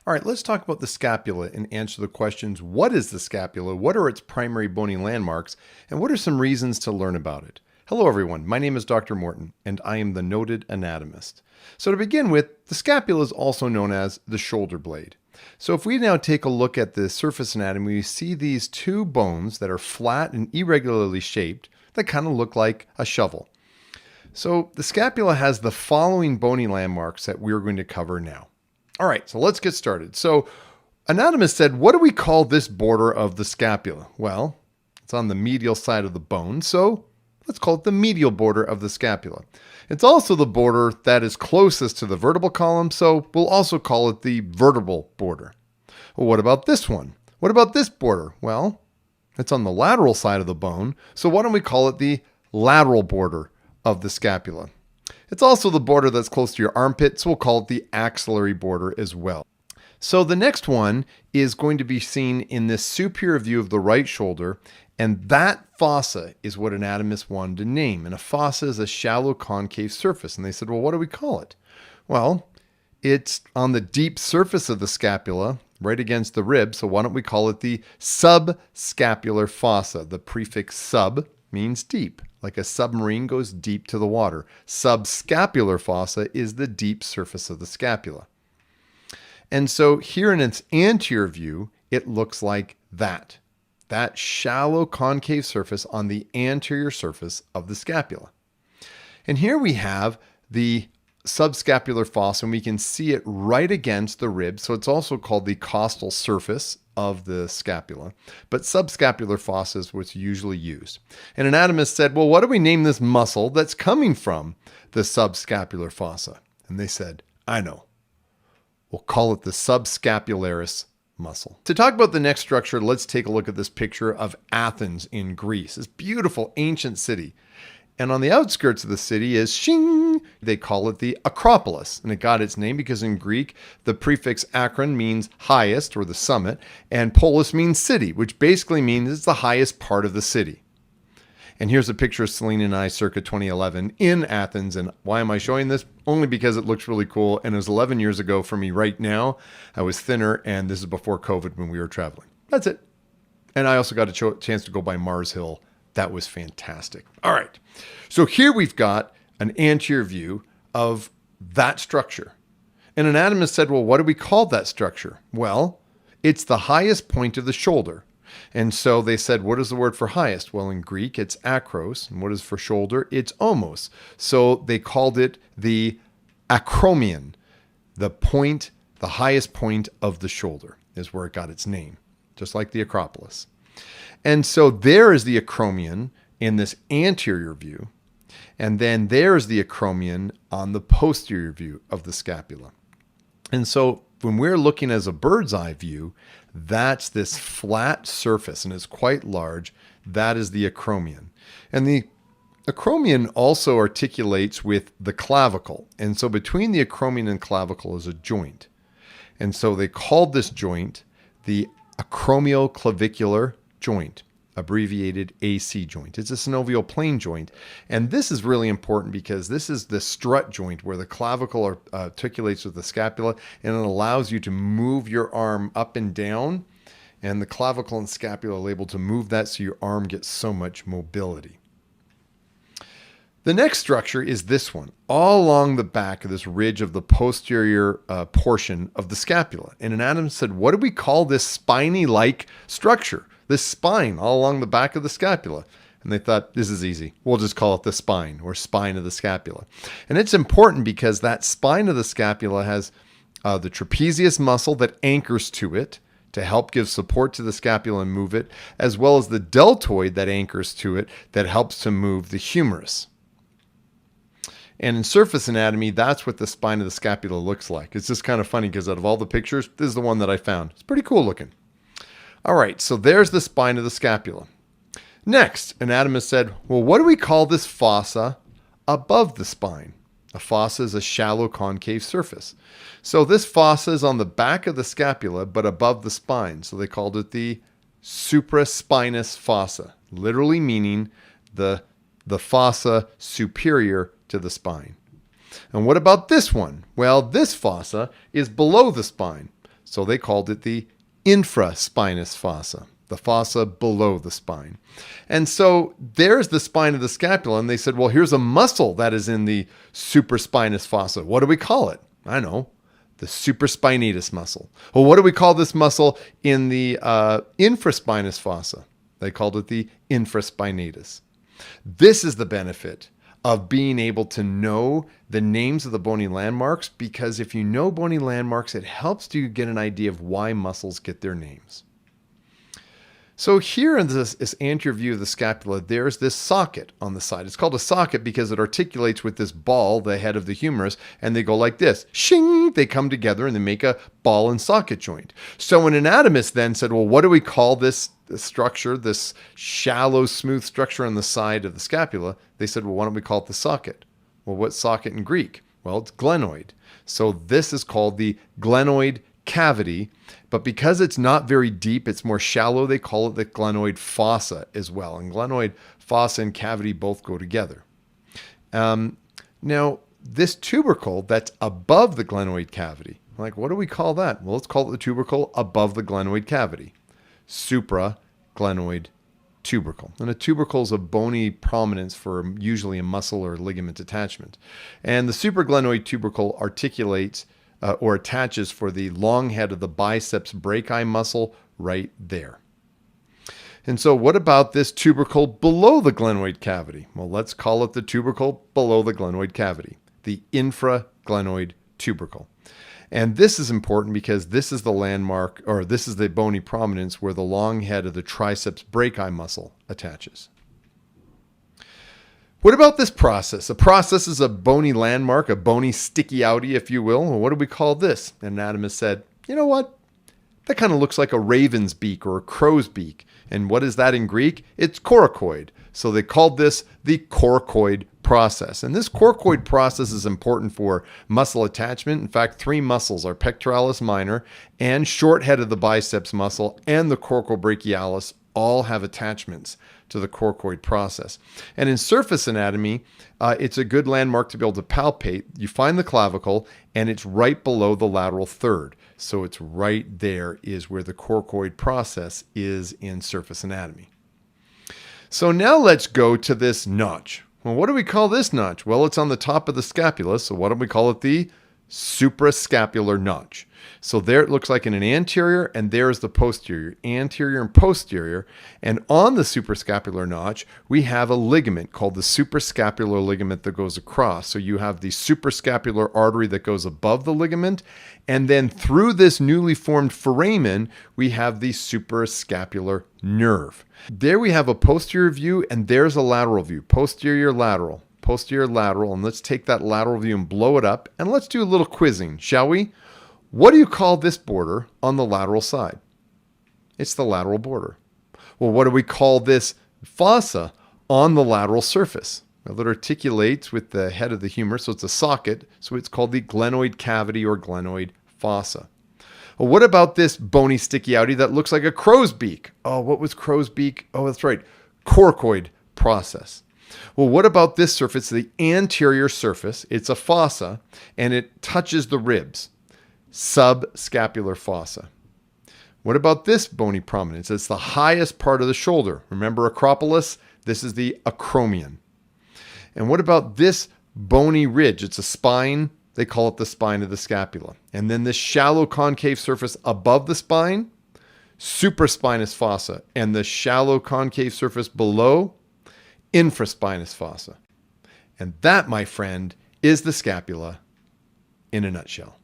All right, let's talk about the scapula and answer the questions: what is the scapula? What are its primary bony landmarks? And what are some reasons to learn about it? Hello, everyone. My name is Dr. Morton, and I am the noted anatomist. So to begin with, the scapula is also known as the shoulder blade. So if we now take a look at the surface anatomy, we see these two bones that are flat and irregularly shaped that kind of look like a shovel. So the scapula has the following bony landmarks that we're going to cover now. All right, so let's get started. So anatomist said, what do we call this border of the scapula? Well, it's on the medial side of the bone, so let's call it the medial border of the scapula. It's also the border that is closest to the vertebral column, so we'll also call it the vertebral border. Well, what about this one? What about this border? Well, it's on the lateral side of the bone, so why don't we call it the lateral border of the scapula? It's also the border that's close to your armpit, so we'll call it the axillary border as well. So the next one is going to be seen in this superior view of the right shoulder, and that fossa is what anatomists wanted to name. And a fossa is a shallow concave surface. And they said, well, what do we call it? Well, it's on the deep surface of the scapula, right against the rib, so why don't we call it the subscapular fossa? The prefix sub means deep. Like a submarine goes deep to the water. Subscapular fossa is the deep surface of the scapula. And so here in its anterior view, it looks like that shallow concave surface on the anterior surface of the scapula. And here we have the subscapular fossa, and we can see it right against the rib. So it's also called the costal surface of the scapula, but subscapular fossa is what's usually used. And anatomist said, well, what do we name this muscle that's coming from the subscapular fossa? And they said, I know. We'll call it the subscapularis muscle. To talk about the next structure, let's take a look at this picture of Athens in Greece, this beautiful ancient city. And on the outskirts of the city is shing. They call it the Acropolis. And it got its name because in Greek, the prefix akron means highest or the summit, and polis means city, which basically means it's the highest part of the city. And here's a picture of Selena and I circa 2011 in Athens. And why am I showing this? Only because it looks really cool. And it was 11 years ago for me right now. I was thinner, and this is before COVID when we were traveling. That's it. And I also got a chance to go by Mars Hill. That was fantastic. All right. So here we've got an anterior view of that structure. And anatomist said, well, what do we call that structure? Well, it's the highest point of the shoulder. And so they said, what is the word for highest? Well, in Greek, it's akros. And what is for shoulder? It's omos. So they called it the acromion. The point, the highest point of the shoulder is where it got its name, just like the Acropolis. And so there is the acromion in this anterior view. And then there's the acromion on the posterior view of the scapula. And so when we're looking as a bird's eye view, that's this flat surface, and it's quite large. That is the acromion. And the acromion also articulates with the clavicle. And so between the acromion and clavicle is a joint. And so they called this joint the acromioclavicular joint, abbreviated AC joint. It's a synovial plane joint. And this is really important because this is the strut joint where the clavicle articulates with the scapula, and it allows you to move your arm up and down. And the clavicle and scapula are able to move that so your arm gets so much mobility. The next structure is this one, all along the back of this ridge of the posterior portion of the scapula. And anatomist said, what do we call this spiny-like structure? This spine all along the back of the scapula. And they thought, this is easy. We'll just call it the spine or spine of the scapula. And it's important because that spine of the scapula has the trapezius muscle that anchors to it to help give support to the scapula and move it, as well as the deltoid that anchors to it that helps to move the humerus. And in surface anatomy, that's what the spine of the scapula looks like. It's just kind of funny because out of all the pictures, this is the one that I found. It's pretty cool looking. All right, so there's the spine of the scapula. Next, anatomist said, well, what do we call this fossa above the spine? A fossa is a shallow concave surface. So this fossa is on the back of the scapula, but above the spine. So they called it the supraspinous fossa, literally meaning the fossa superior to the spine. And what about this one? Well, this fossa is below the spine. So they called it the infraspinous fossa, the fossa below the spine. And so there's the spine of the scapula. And they said, well, here's a muscle that is in the supraspinous fossa. What do we call it? I know, the supraspinatus muscle. Well, what do we call this muscle in the infraspinous fossa? They called it the infraspinatus. This is the benefit of being able to know the names of the bony landmarks, because if you know bony landmarks, it helps you get an idea of why muscles get their names. So here in this anterior view of the scapula, there's this socket on the side. It's called a socket because it articulates with this ball, the head of the humerus, and they go like this. Shing! They come together and they make a ball and socket joint. So an anatomist then said, well, what do we call this structure, this shallow, smooth structure on the side of the scapula? They said, well, why don't we call it the socket? Well, what's socket in Greek? Well, it's glenoid. So this is called the glenoid cavity, but because it's not very deep, it's more shallow, they call it the glenoid fossa as well. And glenoid fossa and cavity both go together. Now, this tubercle that's above the glenoid cavity, like, what do we call that? Well, let's call it the tubercle above the glenoid cavity. Supraglenoid tubercle. And a tubercle is a bony prominence for usually a muscle or ligament attachment. And the supraglenoid tubercle articulates or attaches for the long head of the biceps brachii muscle right there. And so what about this tubercle below the glenoid cavity? Well, let's call it the tubercle below the glenoid cavity, the infraglenoid tubercle. And this is important because this is the landmark, or this is the bony prominence where the long head of the triceps brachii muscle attaches. What about this process? A process is a bony landmark, a bony sticky outie, if you will. Well, what do we call this? An anatomist said, you know what? That kind of looks like a raven's beak or a crow's beak. And what is that in Greek? It's coracoid. So they called this the coracoid process. And this coracoid process is important for muscle attachment. In fact, 3 muscles are pectoralis minor and short head of the biceps muscle and the coracobrachialis all have attachments to the coracoid process. And in surface anatomy, it's a good landmark to be able to palpate. You find the clavicle and it's right below the lateral third. So it's right there is where the coracoid process is in surface anatomy. So now let's go to this notch. Well, what do we call this notch? Well, it's on the top of the scapula. So what do we call it? The suprascapular notch. So there it looks like in an anterior, and there's the posterior, anterior and posterior. And on the suprascapular notch, we have a ligament called the suprascapular ligament that goes across. So you have the suprascapular artery that goes above the ligament, and then through this newly formed foramen, we have the suprascapular nerve. There we have a posterior view, and there's a lateral view, posterior lateral, and let's take that lateral view and blow it up, and let's do a little quizzing, shall we? What do you call this border on the lateral side? It's the lateral border. Well, what do we call this fossa on the lateral surface? Well, it articulates with the head of the humerus, so it's a socket, so it's called the glenoid cavity or glenoid fossa. Well, what about this bony sticky outie that looks like a crow's beak? Oh, what was crow's beak? Oh, that's right, coracoid process. Well, what about this surface, the anterior surface? It's a fossa, and it touches the ribs. Subscapular fossa. What about this bony prominence? It's the highest part of the shoulder. Remember acropolis? This is the acromion. And what about this bony ridge? It's a spine. They call it the spine of the scapula. And then this shallow concave surface above the spine, supraspinous fossa. And the shallow concave surface below, infraspinous fossa. And that, my friend, is the scapula in a nutshell.